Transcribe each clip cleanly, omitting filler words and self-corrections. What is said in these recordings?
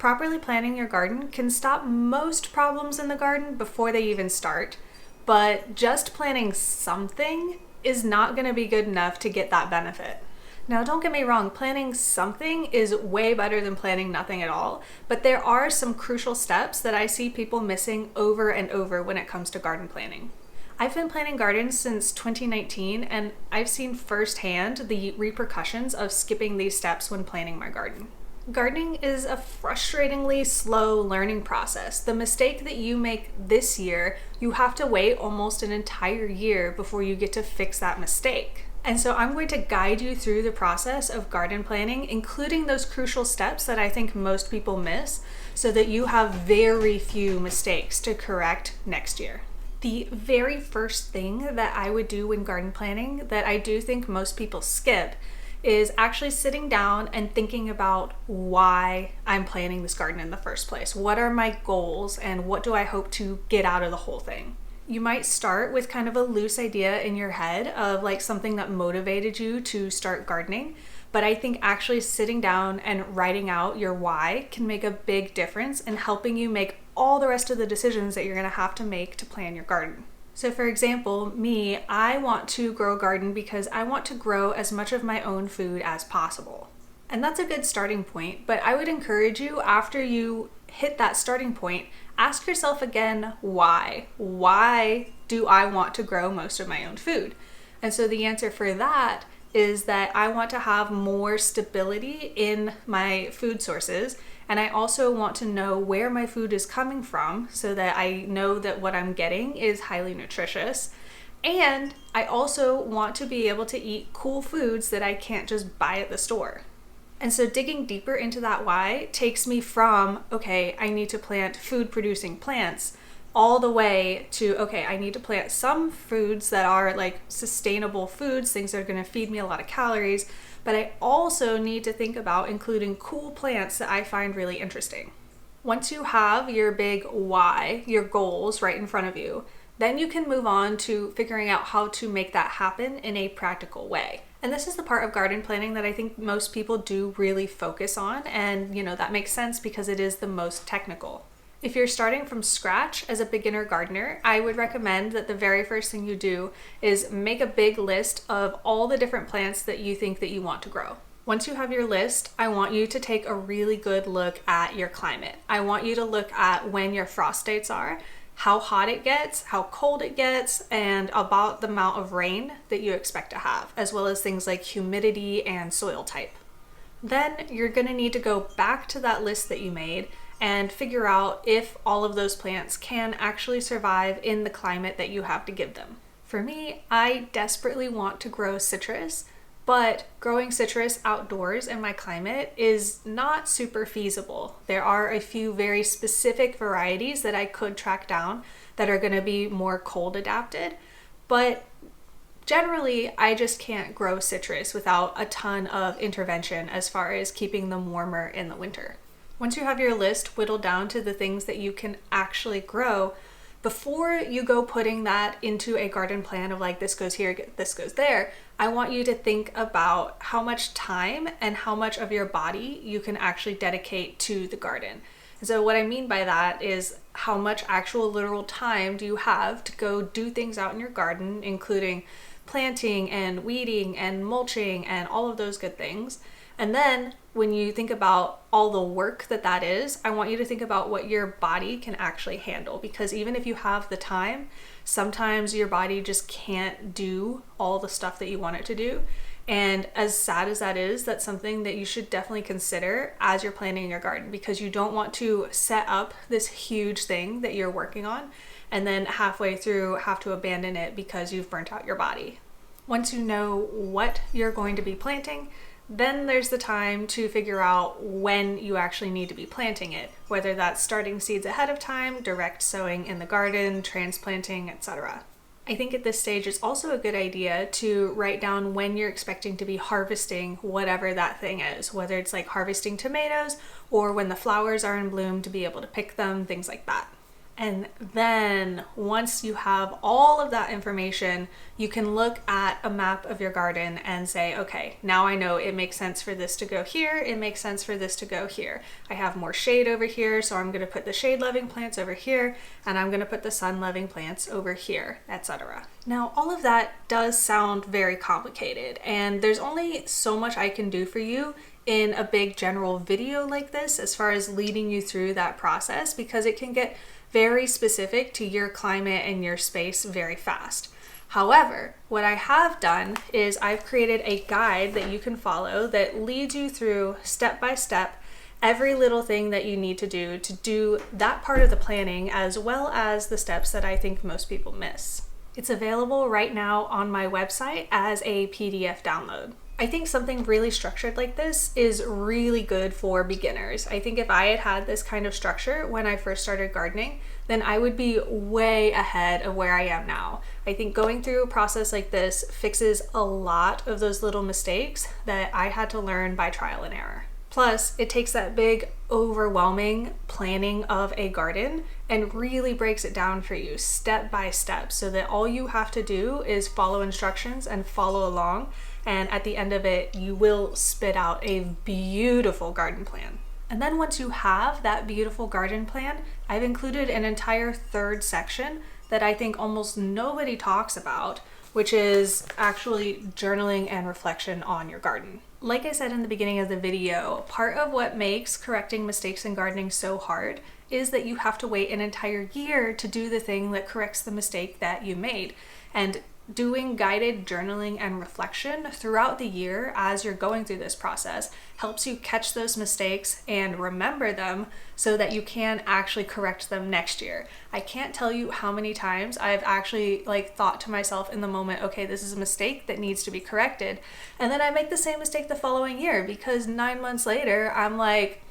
Properly planning your garden can stop most problems in the garden before they even start, but just planning something is not going to be good enough to get that benefit. Now, don't get me wrong, planning something is way better than planning nothing at all, but there are some crucial steps that I see people missing over and over when it comes to garden planning. I've been planting gardens since 2019, and I've seen firsthand the repercussions of skipping these steps when planning my garden. Gardening is a frustratingly slow learning process. The mistake that you make this year, you have to wait almost an entire year before you get to fix that mistake. And so I'm going to guide you through the process of garden planning, including those crucial steps that I think most people miss, so that you have very few mistakes to correct next year. The very first thing that I would do when garden planning that I do think most people skip is actually sitting down and thinking about why I'm planting this garden in the first place. What are my goals and what do I hope to get out of the whole thing? You might start with kind of a loose idea in your head of like something that motivated you to start gardening, but I think actually sitting down and writing out your why can make a big difference in helping you make all the rest of the decisions that you're going to have to make to plan your garden. So for example, me, I want to grow a garden because I want to grow as much of my own food as possible. And that's a good starting point, but I would encourage you, after you hit that starting point, ask yourself again, why? Why do I want to grow most of my own food? And so the answer for that is that I want to have more stability in my food sources, and I also want to know where my food is coming from so that I know that what I'm getting is highly nutritious. And I also want to be able to eat cool foods that I can't just buy at the store. And so digging deeper into that why takes me from, okay, I need to plant food producing plants, all the way to, okay, I need to plant some foods that are like sustainable foods, things that are going to feed me a lot of calories, but I also need to think about including cool plants that I find really interesting. Once you have your big why, your goals right in front of you, then you can move on to figuring out how to make that happen in a practical way. And this is the part of garden planning that I think most people do really focus on, and that makes sense because it is the most technical. If you're starting from scratch as a beginner gardener, I would recommend that the very first thing you do is make a big list of all the different plants that you think that you want to grow. Once you have your list, I want you to take a really good look at your climate. I want you to look at when your frost dates are, how hot it gets, how cold it gets, and about the amount of rain that you expect to have, as well as things like humidity and soil type. Then you're going to need to go back to that list that you made and figure out if all of those plants can actually survive in the climate that you have to give them. For me, I desperately want to grow citrus, but growing citrus outdoors in my climate is not super feasible. There are a few very specific varieties that I could track down that are going to be more cold adapted, but generally I just can't grow citrus without a ton of intervention as far as keeping them warmer in the winter. Once you have your list whittled down to the things that you can actually grow, before you go putting that into a garden plan of like this goes here, this goes there, I want you to think about how much time and how much of your body you can actually dedicate to the garden. And so what I mean by that is how much actual literal time do you have to go do things out in your garden, including planting and weeding and mulching and all of those good things. And then when you think about all the work that is, I want you to think about what your body can actually handle, because even if you have the time, sometimes your body just can't do all the stuff that you want it to do. And as sad as that is, that's something that you should definitely consider as you're planning your garden, because you don't want to set up this huge thing that you're working on and then halfway through have to abandon it because you've burnt out your body. Once you know what you're going to be planting, then there's the time to figure out when you actually need to be planting it, whether that's starting seeds ahead of time, direct sowing in the garden, transplanting, etc. I think at this stage it's also a good idea to write down when you're expecting to be harvesting whatever that thing is, whether it's like harvesting tomatoes or when the flowers are in bloom to be able to pick them, things like that. And then once you have all of that information, you can look at a map of your garden and say, okay, now I know it makes sense for this to go here. It makes sense for this to go here. I have more shade over here, so I'm going to put the shade-loving plants over here, and I'm going to put the sun-loving plants over here, etc. Now, all of that does sound very complicated, and there's only so much I can do for you in a big general video like this as far as leading you through that process, because it can get very specific to your climate and your space very fast. However, what I have done is I've created a guide that you can follow that leads you through step by step every little thing that you need to do that part of the planning, as well as the steps that I think most people miss. It's available right now on my website as a PDF download. I think something really structured like this is really good for beginners. I think if I had had this kind of structure when I first started gardening, then I would be way ahead of where I am now. I think going through a process like this fixes a lot of those little mistakes that I had to learn by trial and error. Plus, it takes that big, overwhelming planning of a garden and really breaks it down for you step by step, so that all you have to do is follow instructions and follow along. And at the end of it, you will spit out a beautiful garden plan. And then once you have that beautiful garden plan, I've included an entire third section that I think almost nobody talks about, which is actually journaling and reflection on your garden. Like I said in the beginning of the video, part of what makes correcting mistakes in gardening so hard is that you have to wait an entire year to do the thing that corrects the mistake that you made. And doing guided journaling and reflection throughout the year as you're going through this process helps you catch those mistakes and remember them so that you can actually correct them next year. I can't tell you how many times I've actually thought to myself in the moment, okay, this is a mistake that needs to be corrected. And then I make the same mistake the following year because 9 months later, I'm like,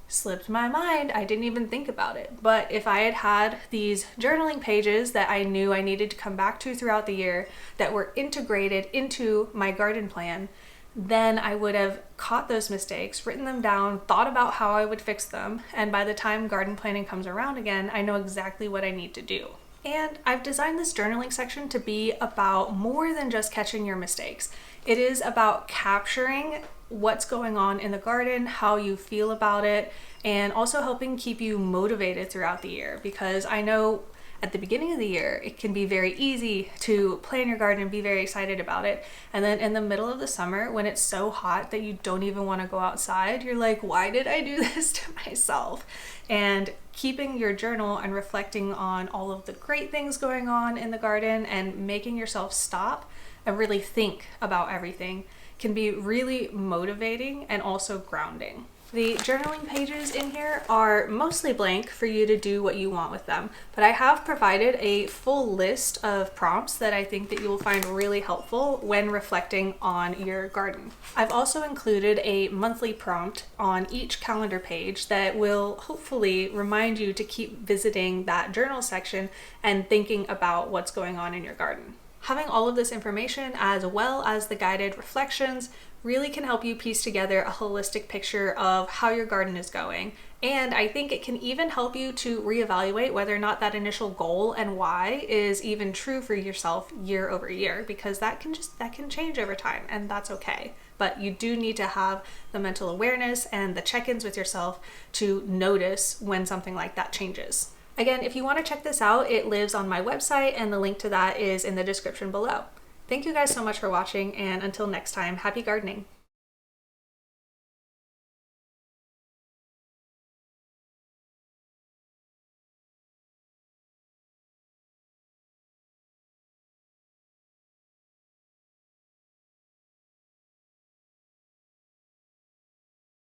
slipped my mind, I didn't even think about it. But if I had had these journaling pages that I knew I needed to come back to throughout the year that were integrated into my garden plan, then I would have caught those mistakes, written them down, thought about how I would fix them, and by the time garden planning comes around again, I know exactly what I need to do. And I've designed this journaling section to be about more than just catching your mistakes. It is about capturing what's going on in the garden, how you feel about it, and also helping keep you motivated throughout the year, because I know at the beginning of the year it can be very easy to plan your garden and be very excited about it, and then in the middle of the summer when it's so hot that you don't even want to go outside, you're like, why did I do this to myself? And keeping your journal and reflecting on all of the great things going on in the garden and making yourself stop and really think about everything can be really motivating and also grounding. The journaling pages in here are mostly blank for you to do what you want with them, but I have provided a full list of prompts that I think that you will find really helpful when reflecting on your garden. I've also included a monthly prompt on each calendar page that will hopefully remind you to keep visiting that journal section and thinking about what's going on in your garden. Having all of this information, as well as the guided reflections, really can help you piece together a holistic picture of how your garden is going. And I think it can even help you to reevaluate whether or not that initial goal and why is even true for yourself year over year, because that can change over time, and that's okay. But you do need to have the mental awareness and the check-ins with yourself to notice when something like that changes. Again, if you want to check this out, it lives on my website, and the link to that is in the description below. Thank you guys so much for watching, and until next time, happy gardening!